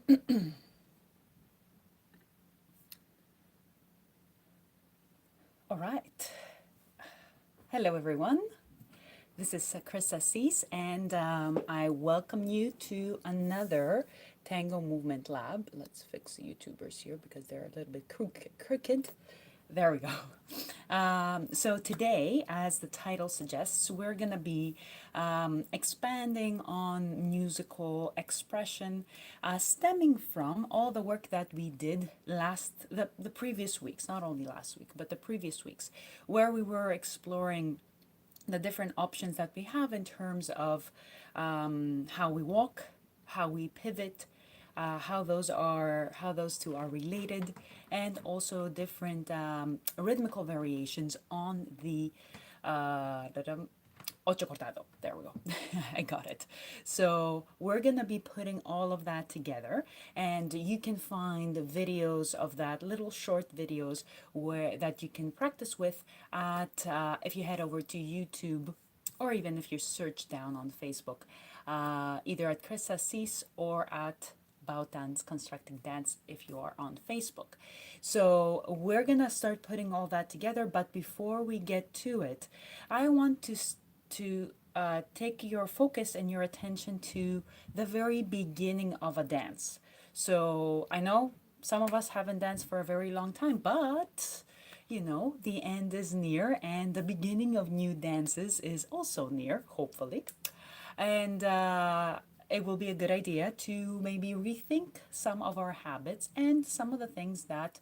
All right. Hello, everyone. This is Chris Assis, and I welcome you to another Tango Movement Lab. Let's fix the YouTubers here because they're a little bit crooked. There we go. So today, as the title suggests, we're going to be expanding on musical expression, stemming from all the work that we did the previous weeks, not only last week, but the previous weeks, where we were exploring the different options that we have in terms of how we walk, how we pivot, how those two are related, and also different rhythmical variations on the ocho cortado. There we go. I got it. So we're gonna be putting all of that together, and you can find videos of that, little short videos where that you can practice with at if you head over to YouTube, or even if you search down on Facebook, either at Chris Assis or at Bautanz Constructing Dance if you are on Facebook. So we're gonna start putting all that together, but before we get to it, I want to take your focus and your attention to the very beginning of a dance. So I know some of us haven't danced for a very long time, but the end is near and the beginning of new dances is also near, hopefully. And it will be a good idea to maybe rethink some of our habits and some of the things that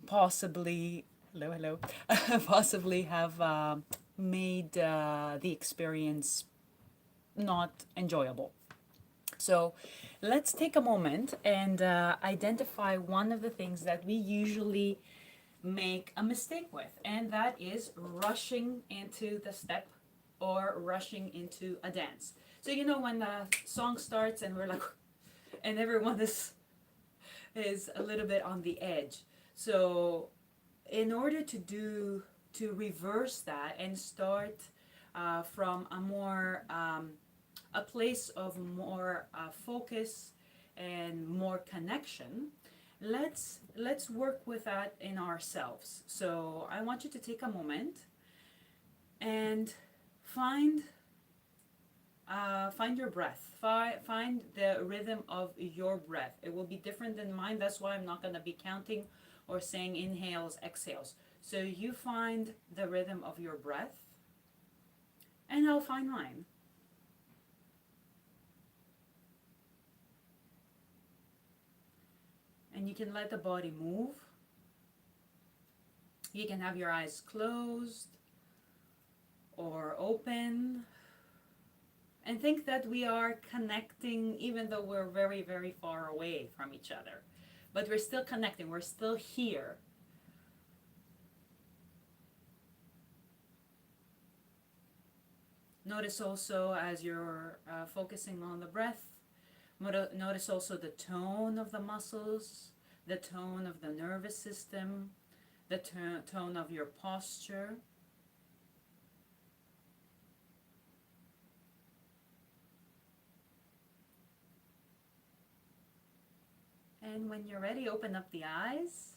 possibly, hello, possibly have made the experience not enjoyable. So let's take a moment and identify one of the things that we usually make a mistake with, and that is rushing into the step or rushing into a dance. So when the song starts and we're like, and everyone is a little bit on the edge. So in order to reverse that and start from a place of more focus and more connection, let's work with that in ourselves. So I want you to take a moment and find your breath. Find the rhythm of your breath. It will be different than mine. That's why I'm not going to be counting or saying inhales, exhales. So you find the rhythm of your breath, and I'll find mine. And you can let the body move. You can have your eyes closed or open. And think that we are connecting even though we're very, very far away from each other. But we're still connecting, we're still here. Notice also as you're focusing on the breath, notice also the tone of the muscles, the tone of the nervous system, the tone of your posture. And when you're ready, open up the eyes.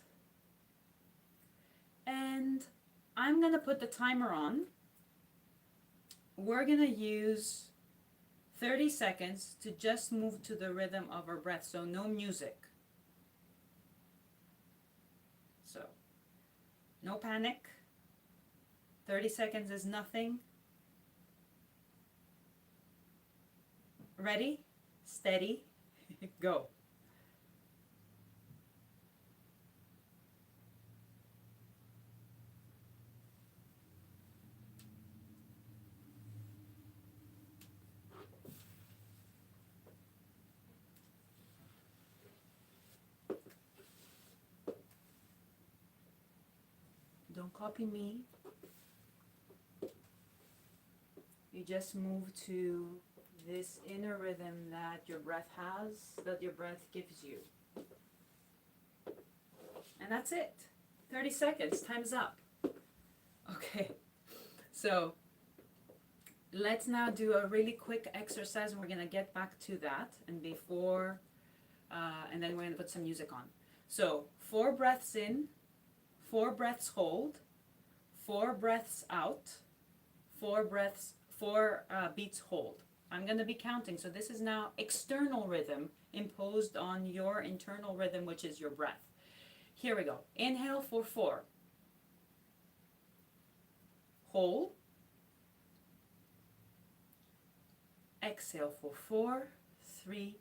And I'm going to put the timer on. We're going to use 30 seconds to just move to the rhythm of our breath, so no music. So, no panic. 30 seconds is nothing. Ready, steady, go. Don't copy me. You just move to this inner rhythm that your breath has, that your breath gives you. And that's it. 30 seconds, time's up. Okay, so let's now do a really quick exercise and we're gonna get back to that. And before and then we're going to put some music on. So 4 breaths in, 4 breaths hold, 4 breaths out, 4 breaths, 4 beats hold. I'm going to be counting. So this is now external rhythm imposed on your internal rhythm, which is your breath. Here we go. Inhale for 4. Hold. Exhale for 4, 3,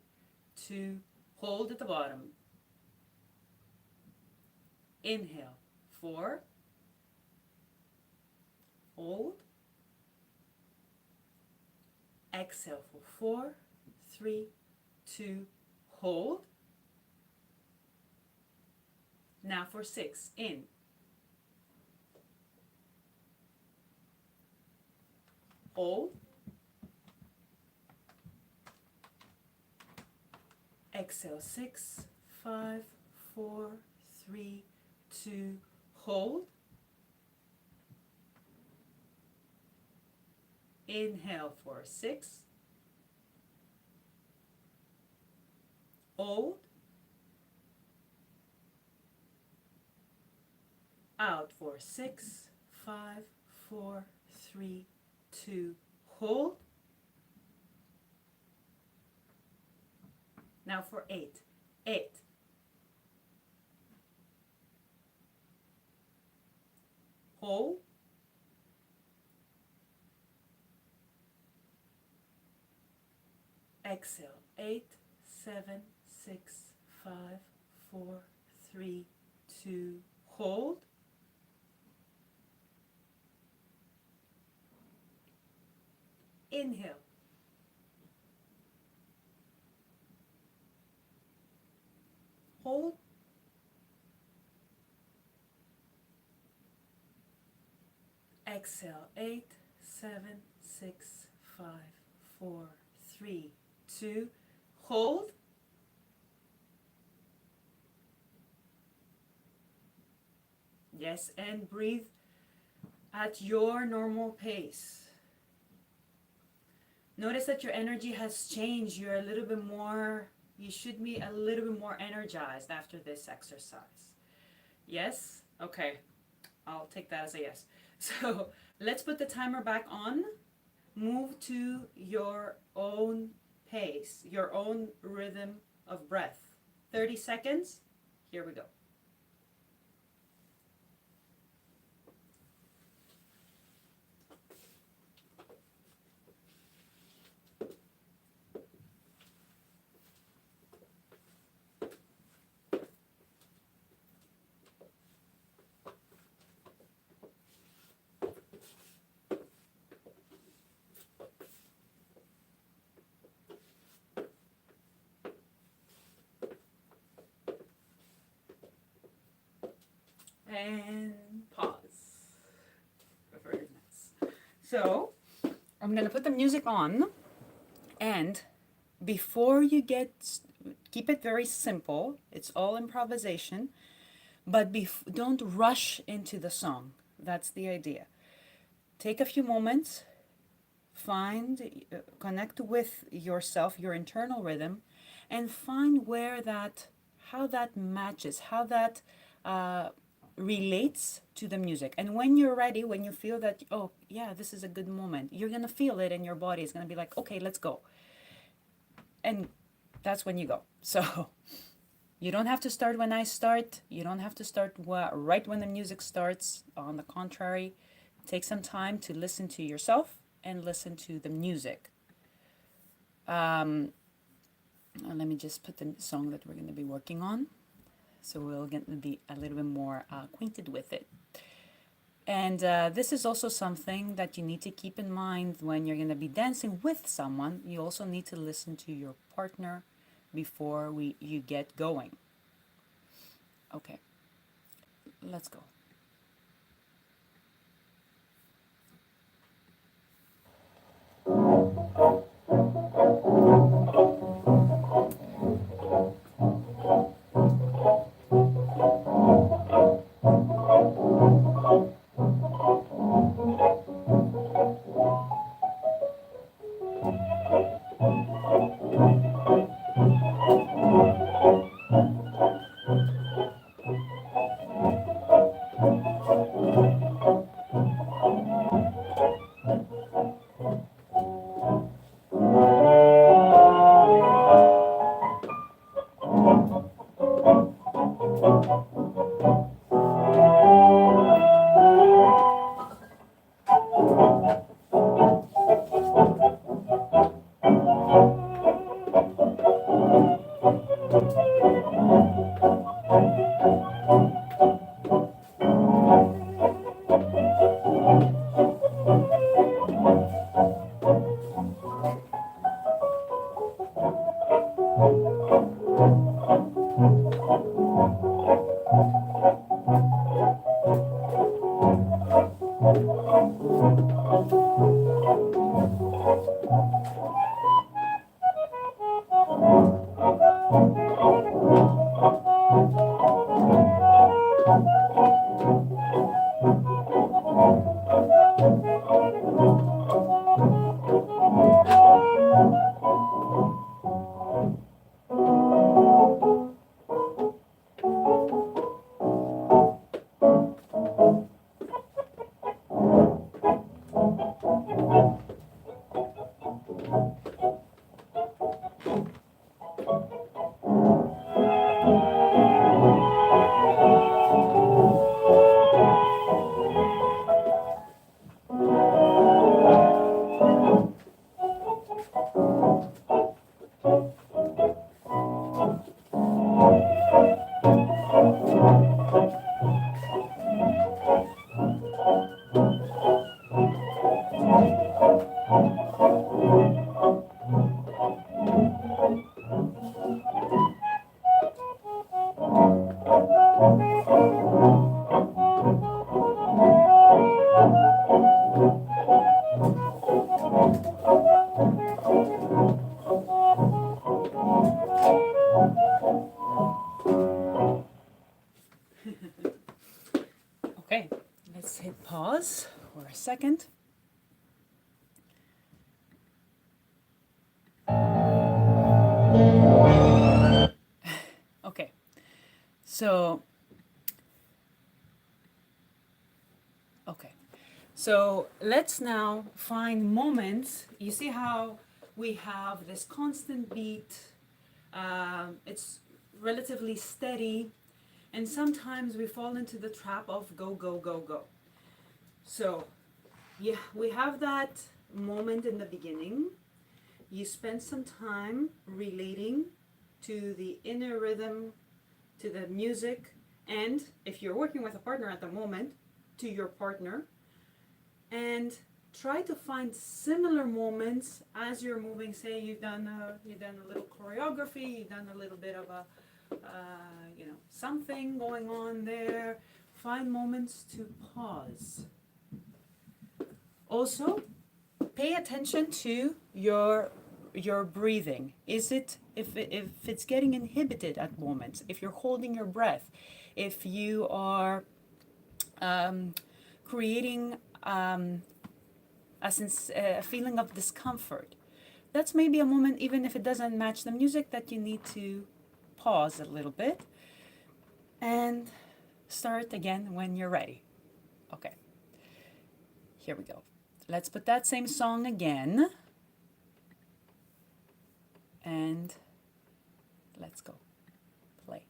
2, hold at the bottom. Inhale, 4, hold. Exhale for 4, 3, 2, hold. Now for 6, in. Hold. Exhale, 6, 5, 4, 3, 2, hold. Inhale for 6. Hold. Out for 6, 5, 4, 3, 2, hold. Now for 8. 8. Hold. Exhale. 8, 7, 6, 5, 4, 3, 2, hold. Inhale. Hold. Exhale. 8, 7, 6, 5, 4, 3, 2, hold. Yes, and breathe at your normal pace. Notice that your energy has changed. You're a little bit more, you should be a little bit more energized after this exercise. Yes? Okay. I'll take that as a yes. So let's put the timer back on. Move to your own pace, your own rhythm of breath. 30 seconds. Here we go. And pause. Very nice. So I'm going to put the music on, and before you keep it very simple. It's all improvisation, but don't rush into the song. That's the idea. Take a few moments, connect with yourself, your internal rhythm, and find how that matches, how that relates to the music. And when you're ready, when you feel that, oh yeah, this is a good moment, you're gonna feel it in your body. It's gonna be like, okay, let's go. And that's when you go. So you don't have to start when I start. You don't have to start right when the music starts. On the contrary, take some time to listen to yourself and listen to the music. Let me just put the song that we're going to be working on, so we'll get to be a little bit more acquainted with it. And this is also something that you need to keep in mind when you're going to be dancing with someone. You also need to listen to your partner before you get going. Okay, let's go. Okay, let's hit pause for a second. Okay, so let's now find moments. You see how we have this constant beat. It's relatively steady, and sometimes we fall into the trap of go, go, go, go. So, yeah, we have that moment in the beginning. You spend some time relating to the inner rhythm, to the music, and if you're working with a partner at the moment, to your partner, and try to find similar moments as you're moving. Say you've done a little choreography, you've done a little bit of a something going on there. Find moments to pause. Also, pay attention to your breathing. Is it if it's getting inhibited at moments? If you're holding your breath, if you are creating a feeling of discomfort, that's maybe a moment, even if it doesn't match the music, that you need to pause a little bit and start again when you're ready. Okay, here we go. Let's put that same song again. And let's go. Play.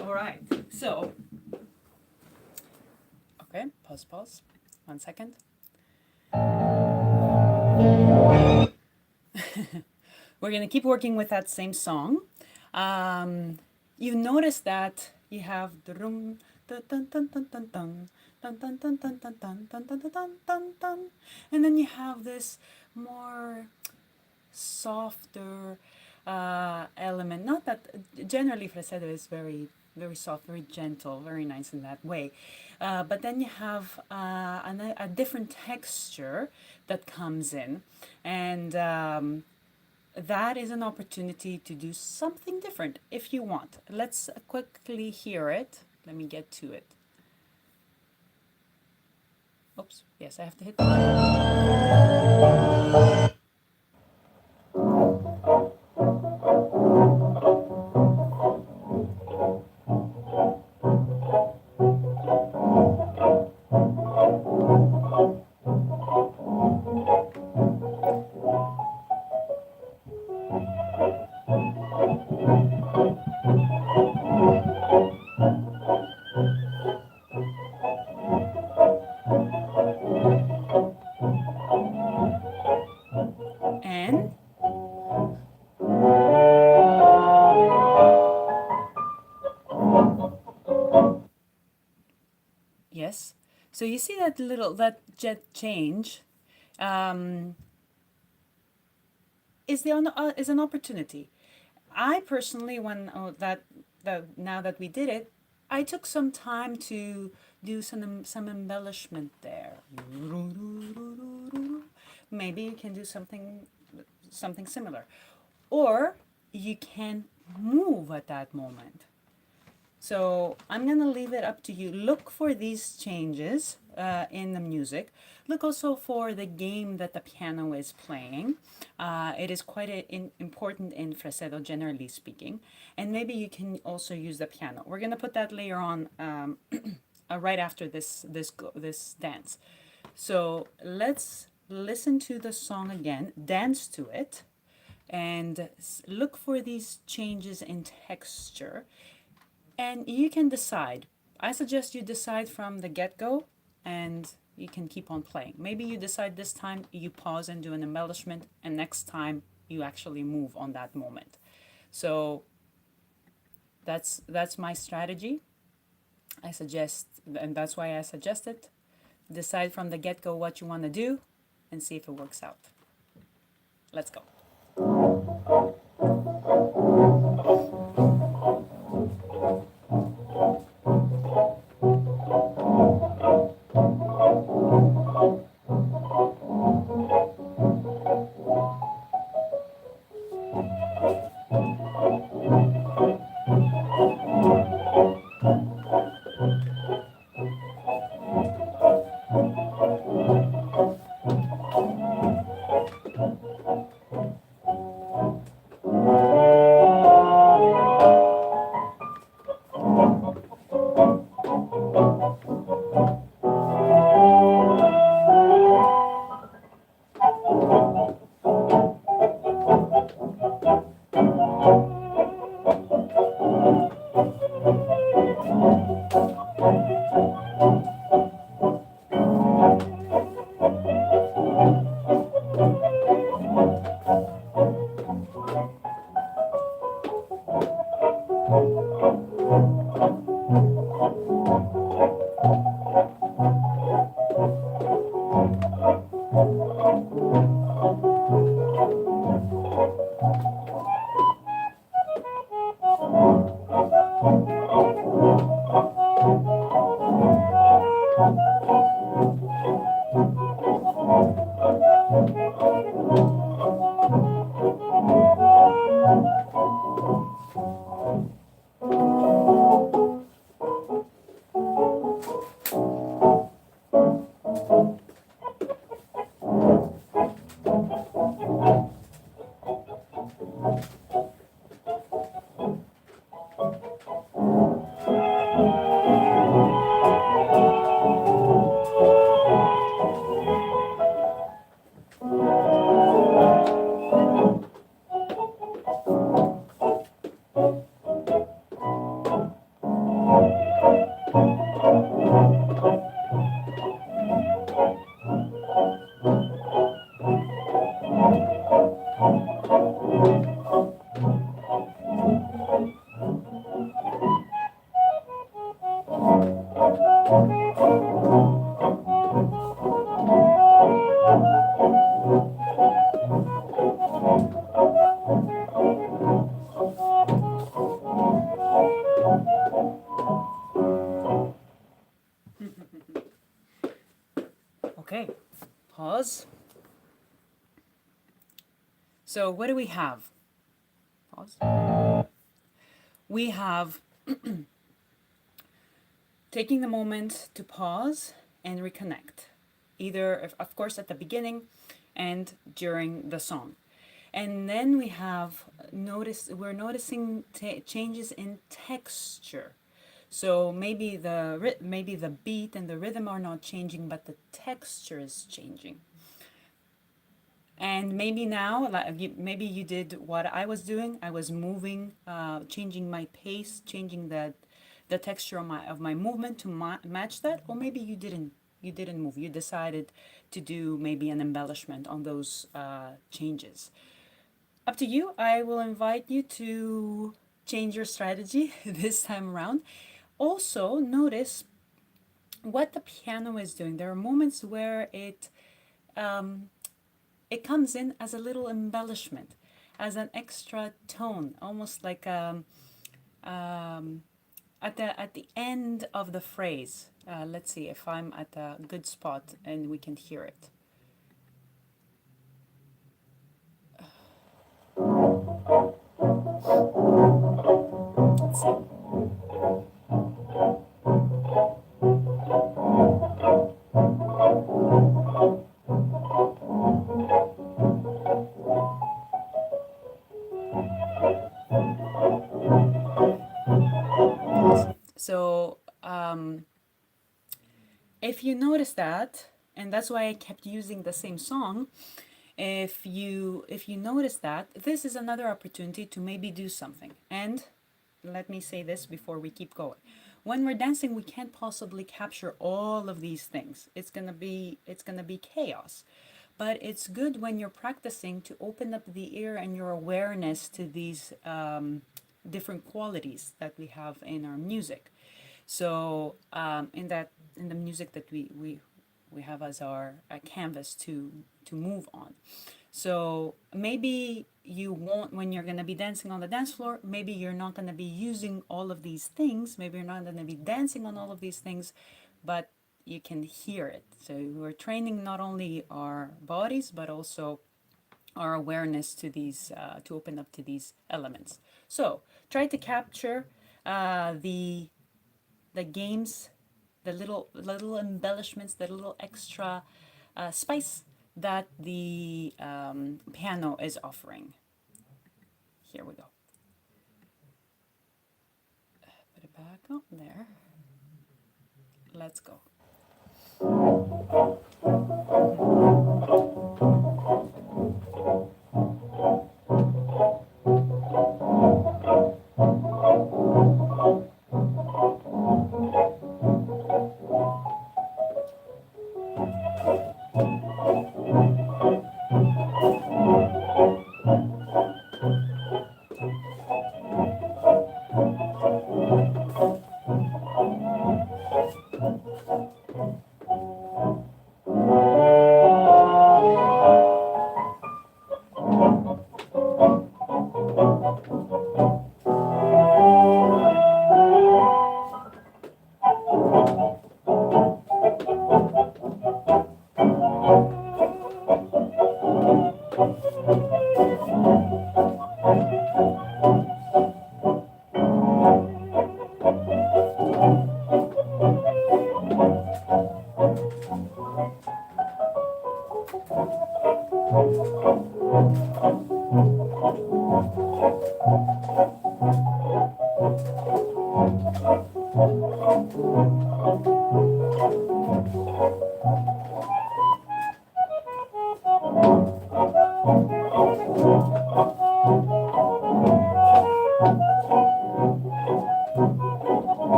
All right. So, okay, pause. 1 second. We're going to keep working with that same song. You notice that you have the rum, dun dun dun dun dun dun, dun dun dun dun dun dun dun dun dun dun dun, and then you have this more softer element. Not that generally falsetto is very soft, very gentle, very nice in that way. But then you have a different texture that comes in, and that is an opportunity to do something different if you want. Let's quickly hear it. Let me get to it. Oops, yes, I have to hit the button. And yes, so you see that jet change is an opportunity. I personally, when now that we did it, I took some time to do some embellishment there. Maybe you can do something similar, or you can move at that moment. So I'm going to leave it up to you. Look for these changes in the music. Look also for the game that the piano is playing. It is quite important in falsetto, generally speaking. And maybe you can also use the piano. We're going to put that later on right after this dance. So let's listen to the song again, dance to it, and look for these changes in texture. And you can decide. I suggest you decide from the get-go, and you can keep on playing. Maybe you decide this time you pause and do an embellishment, and next time you actually move on that moment. So that's my strategy. I suggest, and that's why I suggest it. Decide from the get-go what you want to do, and see if it works out. Let's go. Okay, pause. So what do we have? Pause. We have taking the moment to pause and reconnect, either, of course, at the beginning and during the song. And then we have we're noticing changes in texture. So maybe the beat and the rhythm are not changing, but the texture is changing. And maybe now, maybe you did what I was doing. I was moving, changing my pace, changing the texture of my movement to match that. Or maybe you didn't. You didn't move. You decided to do maybe an embellishment on those changes. Up to you. I will invite you to change your strategy this time around. Also, notice what the piano is doing. There are moments where it comes in as a little embellishment, as an extra tone, almost like at the end of the phrase. Let's see if I'm at a good spot and we can hear it. Let's see. So if you notice that, and that's why I kept using the same song, if you notice that, this is another opportunity to maybe do something. And let me say this before we keep going. When we're dancing, we can't possibly capture all of these things. It's gonna be chaos. But it's good when you're practicing to open up the ear and your awareness to these different qualities that we have in our music. So in the music that we have as our canvas to move on. So maybe you won't, when you're going to be dancing on the dance floor, maybe you're not going to be using all of these things. Maybe you're not going to be dancing on all of these things, but you can hear it. So we're training not only our bodies, but also our awareness to these, to open up to these elements. So try to capture the games, the little embellishments, the little extra spice that the piano is offering. Here we go. Put it back up there. Let's go.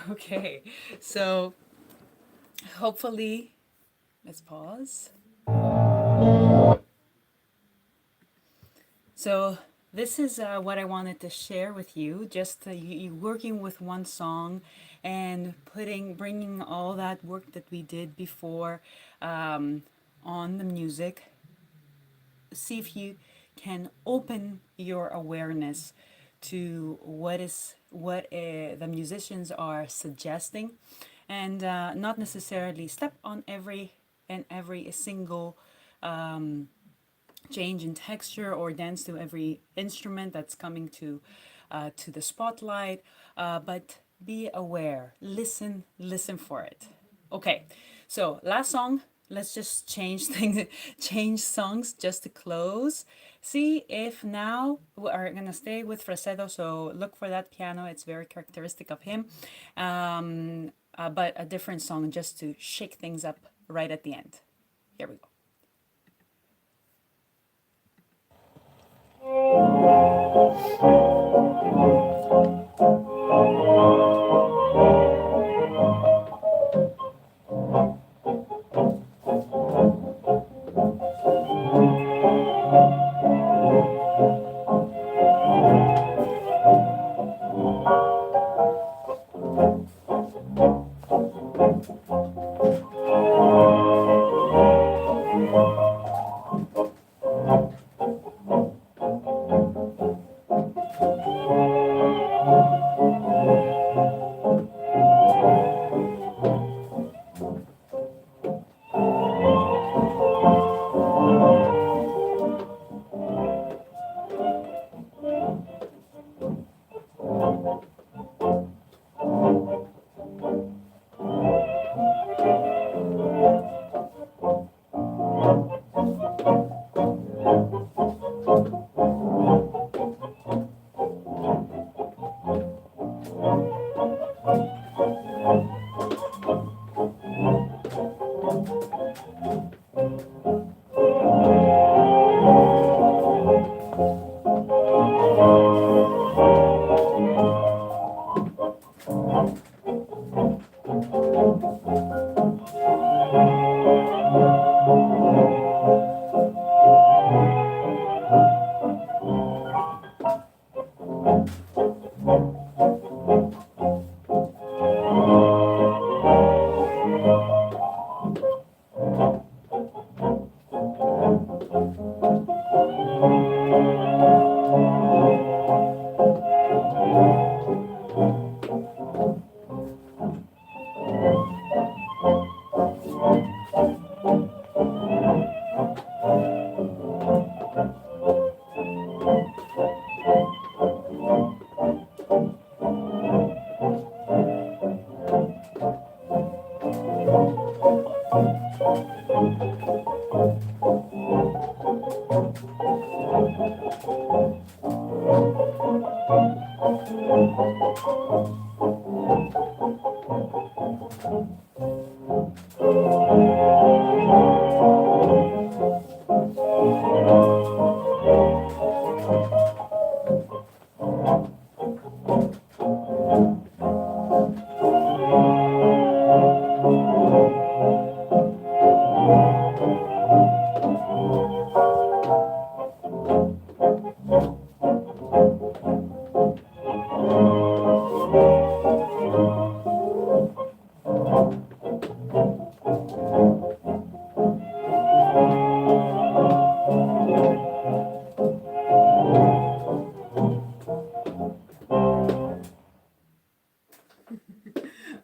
Okay, so hopefully, let's pause. So this is what I wanted to share with you. Just you working with one song and bringing all that work that we did before on the music. See if you can open your awareness to what the musicians are suggesting, and not necessarily step on every single change in texture or dance to every instrument that's coming to the spotlight, but be aware, listen for it. Okay, so last song, let's just change things, change songs just to close. See if now we are gonna stay with Fresedo, so look for that piano, it's very characteristic of him, but a different song just to shake things up right at the end. Here we go.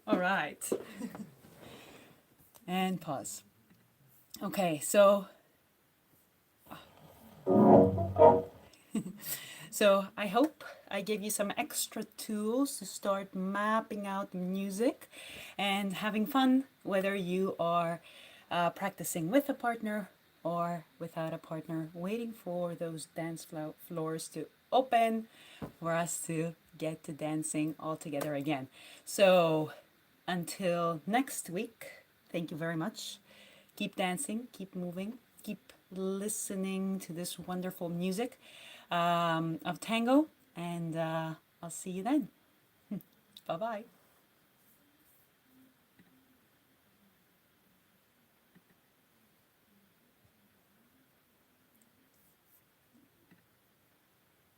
All right. And pause. Okay, so I hope I gave you some extra tools to start mapping out music and having fun, whether you are practicing with a partner or without a partner, waiting for those dance floors to open for us to get to dancing all together again. So until next week, thank you very much. Keep dancing, keep moving, keep listening to this wonderful music of tango, and I'll see you then. Bye bye.